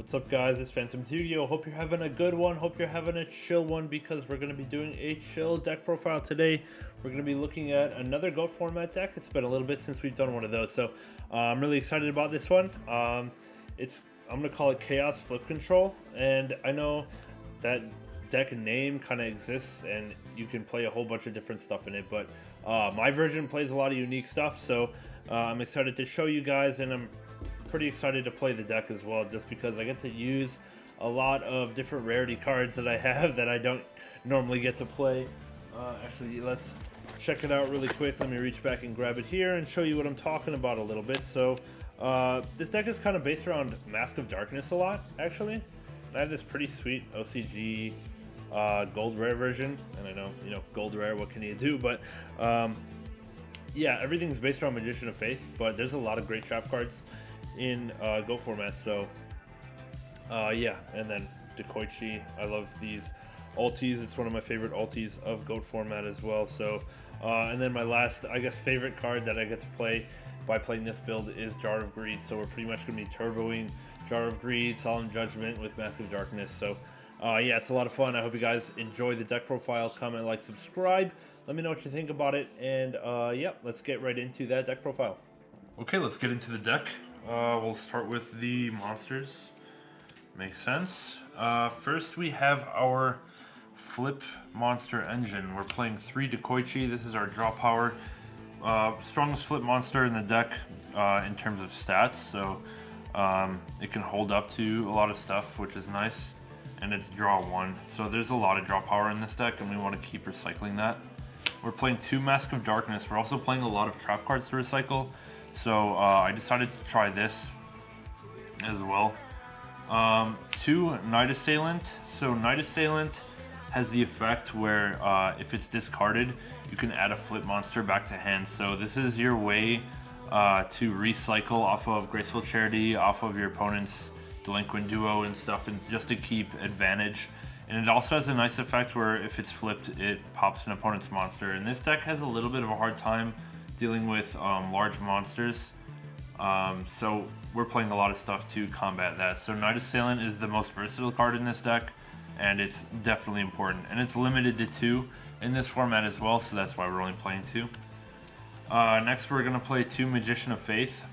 What's up, guys? It's Phantom's Yu-Gi-Oh! Hope you're having a good one. Hope you're having a chill one because we're going to be doing a chill deck profile today. We're going to be looking at another GOAT format deck. It's been a little bit since we've done one of those, so I'm really excited about this one. I'm going to call it Chaos Flip Control, and I know that deck name kind of exists, and you can play a whole bunch of different stuff in it, but my version plays a lot of unique stuff, so I'm excited to show you guys, and I'm pretty excited to play the deck as well, just because I get to use a lot of different rarity cards that I have that I don't normally get to play. Actually, let's check it out really quick. Let me reach back and grab it here and show you what I'm talking about a little bit. So this deck is kind of based around Mask of Darkness a lot, actually. I have this pretty sweet OCG gold rare version, and I know, gold rare, what can you do? But yeah, everything's based around Magician of Faith, but there's a lot of great trap cards in GOAT format, so yeah. And then Dekoichi, I love these ultis. It's one of my favorite ultis of GOAT format as well. So and then my last, I guess, favorite card that I get to play by playing this build is Jar of Greed. So we're pretty much going to be turboing Jar of Greed, Solemn Judgment with Mask of Darkness. So yeah, it's a lot of fun. I hope you guys enjoy the deck profile. Comment, like, subscribe. Let me know what you think about it, and yeah, let's get right into that deck profile. Okay, let's get into the deck. We'll start with the monsters. Makes sense. First, we have our Flip Monster Engine. We're playing 3 Dekoichi. This is our draw power. Strongest flip monster in the deck in terms of stats, so it can hold up to a lot of stuff, which is nice. And it's draw 1, so there's a lot of draw power in this deck, and we want to keep recycling that. We're playing 2 Mask of Darkness. We're also playing a lot of trap cards to recycle. So I decided to try this as well. 2 Night Assailant. So Night Assailant has the effect where if it's discarded, you can add a flip monster back to hand. So this is your way to recycle off of Graceful Charity, off of your opponent's Delinquent Duo and stuff, and just to keep advantage. And it also has a nice effect where if it's flipped, it pops an opponent's monster. And this deck has a little bit of a hard time dealing with large monsters, so we're playing a lot of stuff to combat that. So Night Assailant is the most versatile card in this deck, and it's definitely important, and it's limited to 2 in this format as well, so that's why we're only playing 2. Next, we're going to play 2 Magician of Faith.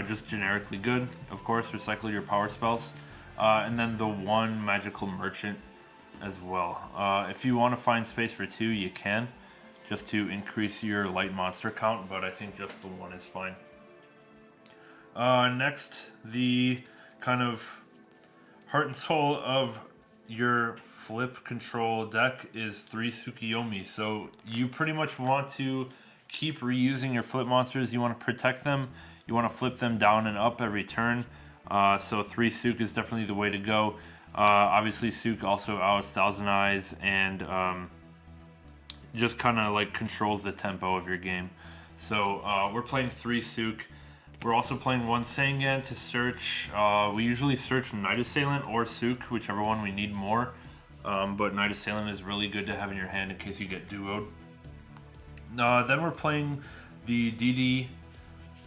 Just generically good, of course. Recycle your power spells, and then the 1 Magical Merchant as well. If you want to find space for 2, you can, just to increase your light monster count, but I think just the 1 is fine. Next, the kind of heart and soul of your flip control deck is 3 Tsukiyomi. So you pretty much want to keep reusing your flip monsters. You want to protect them. You want to flip them down and up every turn. So 3 Tsuk is definitely the way to go. Obviously, Tsuk also outs Thousand Eyes and just kind of like controls the tempo of your game. So we're playing 3 Tsuk. We're also playing 1 Sangan to search. We usually search Night Assailant or Tsuk, whichever one we need more. But Night Assailant is really good to have in your hand in case you get duoed. Then we're playing the DD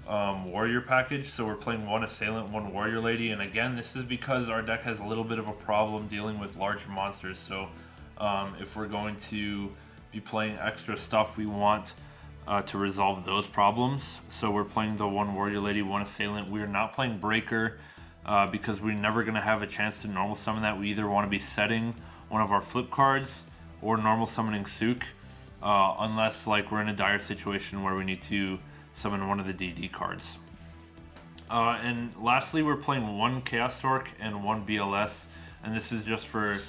Warrior package. So we're playing 1 Assailant, 1 Warrior Lady. And again, this is because our deck has a little bit of a problem dealing with large monsters. So if we're going to be playing extra stuff, we want to resolve those problems. So we're playing the 1 Warrior Lady, 1 Assailant. We're not playing Breaker because we're never going to have a chance to normal summon that. We either want to be setting one of our flip cards or normal summoning Tsuk, unless like we're in a dire situation where we need to summon one of the DD cards. And lastly, we're playing 1 Chaos Sork and 1 BLS, and this is just for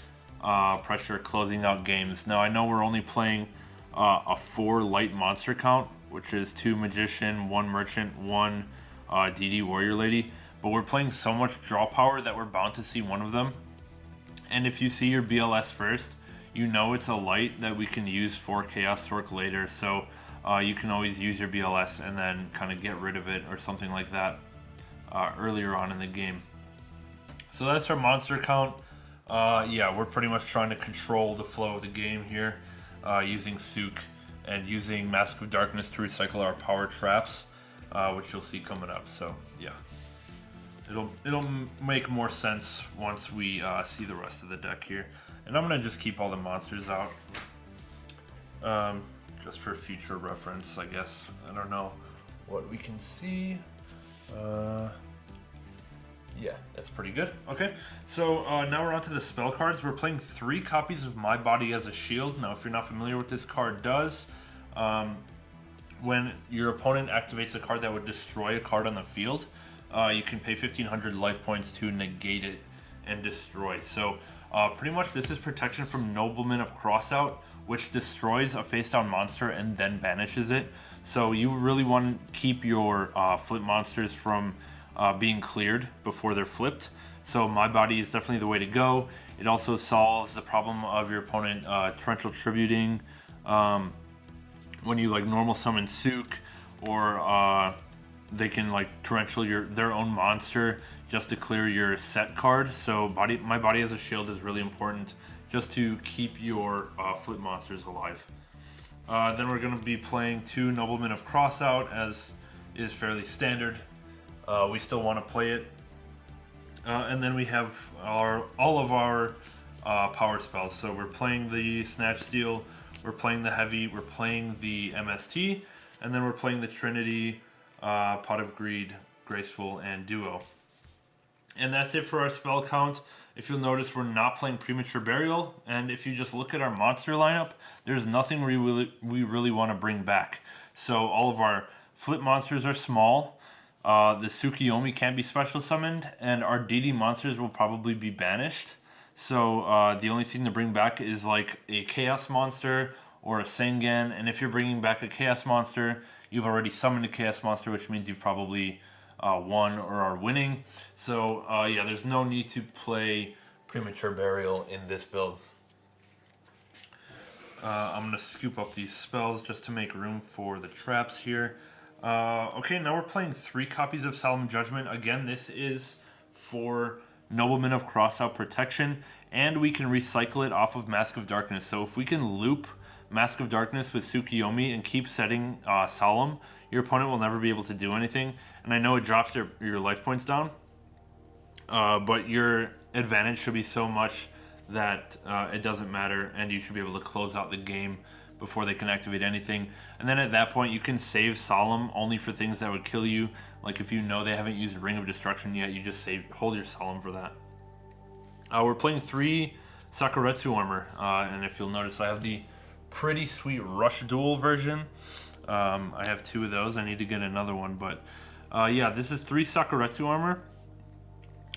pressure closing out games. Now I know we're only playing a 4 light monster count, which is 2 Magician, 1 Merchant, 1 DD Warrior Lady, but we're playing so much draw power that we're bound to see one of them. And if you see your BLS first, you know it's a light that we can use for Chaos Sork later, so you can always use your BLS and then kind of get rid of it or something like that earlier on in the game. So that's our monster count. Yeah, we're pretty much trying to control the flow of the game here, using Tsuk and using Mask of Darkness to recycle our power traps, which you'll see coming up. So yeah. It'll make more sense once we see the rest of the deck here. And I'm gonna just keep all the monsters out, just for future reference, I guess. I don't know what we can see. Yeah, that's pretty good. Okay, so now we're on to the spell cards. We're playing 3 copies of My Body as a Shield. Now, if you're not familiar with what this card does, when your opponent activates a card that would destroy a card on the field, you can pay 1,500 life points to negate it and destroy. So pretty much this is protection from Nobleman of Crossout, which destroys a face-down monster and then banishes it. So you really want to keep your flip monsters from being cleared before they're flipped. So My Body is definitely the way to go. It also solves the problem of your opponent torrential tributing when you like normal summon Sook, or they can like torrential their own monster just to clear your set card. So My Body as a Shield is really important just to keep your flip monsters alive. Then we're going to be playing 2 Noblemen of Crossout, as is fairly standard. We still want to play it. And then we have all of our power spells. So we're playing the Snatch Steal, we're playing the Heavy, we're playing the MST, and then we're playing the Trinity, Pot of Greed, Graceful, and Duo. And that's it for our spell count. If you'll notice, we're not playing Premature Burial, and if you just look at our monster lineup, there's nothing we really want to bring back. So all of our flip monsters are small, the Tsukiyomi can't be special summoned, and our DD monsters will probably be banished. So the only thing to bring back is like a Chaos monster or a Sengan, and if you're bringing back a Chaos monster, you've already summoned a Chaos monster, which means you've probably won or are winning. So yeah, there's no need to play Premature Burial in this build. I'm going to scoop up these spells just to make room for the traps here. Okay, now we're playing 3 copies of Solemn Judgment. Again, this is for Nobleman of Crossout protection, and we can recycle it off of Mask of Darkness. So if we can loop Mask of Darkness with Tsukiyomi and keep setting Solemn, your opponent will never be able to do anything. And I know it drops your life points down, but your advantage should be so much that it doesn't matter, and you should be able to close out the game before they can activate anything. And then at that point, you can save Solemn only for things that would kill you. Like if you know they haven't used Ring of Destruction yet, you just hold your Solemn for that. We're playing 3 Sakuretsu armor, and if you'll notice, I have the pretty sweet Rush Duel version. I have 2 of those. I need to get another one, but yeah, this is 3 Sakuretsu armor.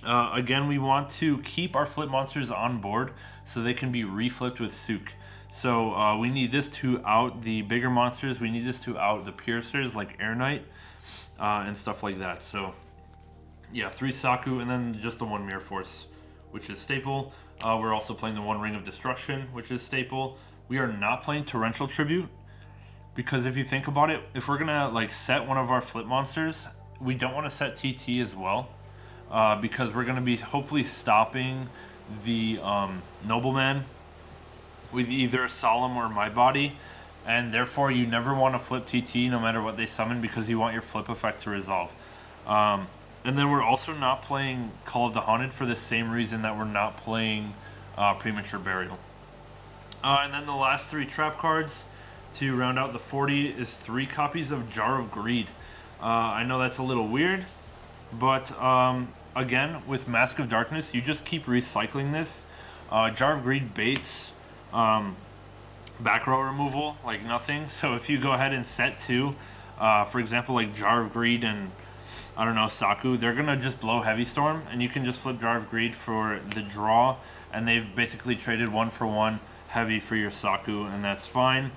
Again, we want to keep our flip monsters on board so they can be reflipped with Sook. So we need this to out the bigger monsters. We need this to out the piercers like Air Knight and stuff like that. So yeah, 3 Saku, and then just the 1 Mirror Force, which is staple. We're also playing the 1 Ring of Destruction, which is staple. We are not playing Torrential Tribute, because if you think about it, if we're gonna like set one of our flip monsters, we don't want to set TT as well, because we're gonna be hopefully stopping the Nobleman with either Solemn or My Body, and therefore you never want to flip TT no matter what they summon, because you want your flip effect to resolve. And then we're also not playing Call of the Haunted for the same reason that we're not playing Premature Burial. And then the last 3 trap cards to round out the 40 is 3 copies of Jar of Greed. I know that's a little weird, but again, with Mask of Darkness, you just keep recycling this. Jar of Greed baits back row removal like nothing. So if you go ahead and set 2, for example, like Jar of Greed and I don't know, Saku, they're gonna just blow Heavy Storm, and you can just flip Jar of Greed for the draw, and they've basically traded 1 for 1 Heavy for your Saku, and that's fine.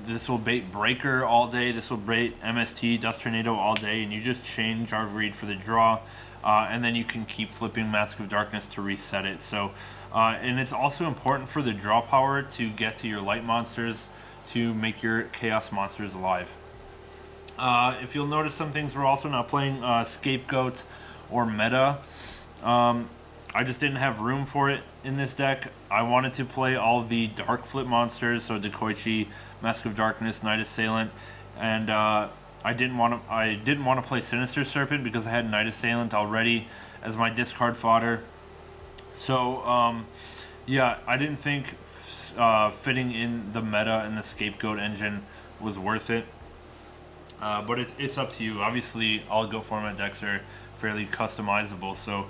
This will bait Breaker all day, this will bait MST, Dust Tornado all day, and you just chain Jar of Greed for the draw, and then you can keep flipping Mask of Darkness to reset it. So, and it's also important for the draw power to get to your light monsters to make your chaos monsters alive. If you'll notice some things, we're also not playing Scapegoat or Meta. I just didn't have room for it in this deck. I wanted to play all the dark flip monsters, so Dekoichi, Mask of Darkness, Night Assailant, and I I didn't want to play Sinister Serpent because I had Night Assailant already as my discard fodder. So yeah, I didn't think fitting in the meta and the Scapegoat engine was worth it. But it's up to you. Obviously, all Go format decks are fairly customizable, so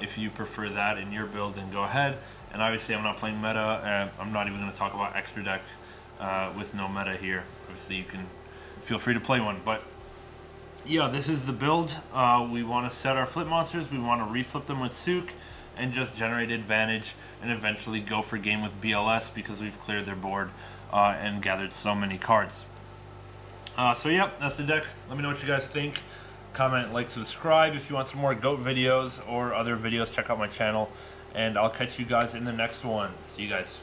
if you prefer that in your build, then go ahead. And obviously, I'm not playing meta. I'm not even going to talk about extra deck with no meta here. Obviously, you can feel free to play one. But yeah, this is the build. We want to set our flip monsters. We want to reflip them with Sook and just generate advantage and eventually go for game with BLS because we've cleared their board and gathered so many cards. So yeah, that's the deck. Let me know what you guys think. Comment, like, subscribe. If you want some more GOAT videos or other videos, check out my channel. And I'll catch you guys in the next one. See you guys.